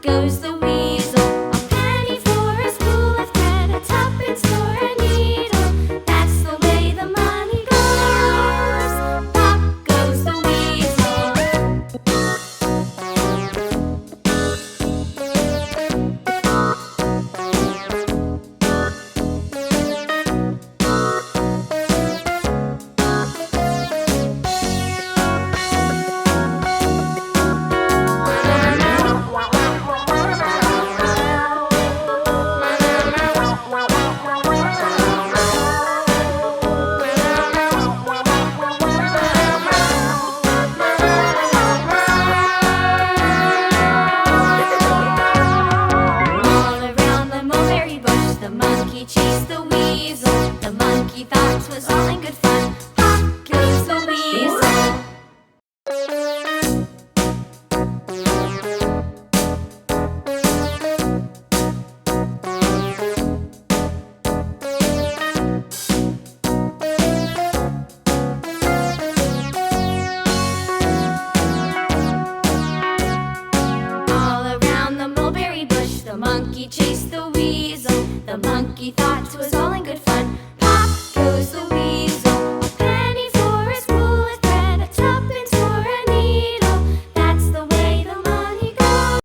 goes the weasel. A penny for a spool of thread, a tuppence for a needle. That's the way the money goes. Pop goes the weasel. The monkey chased the weasel. The monkey thought 'twas all in good fun. Pop goes the weasel. All around the mulberry bush, the monkey chased the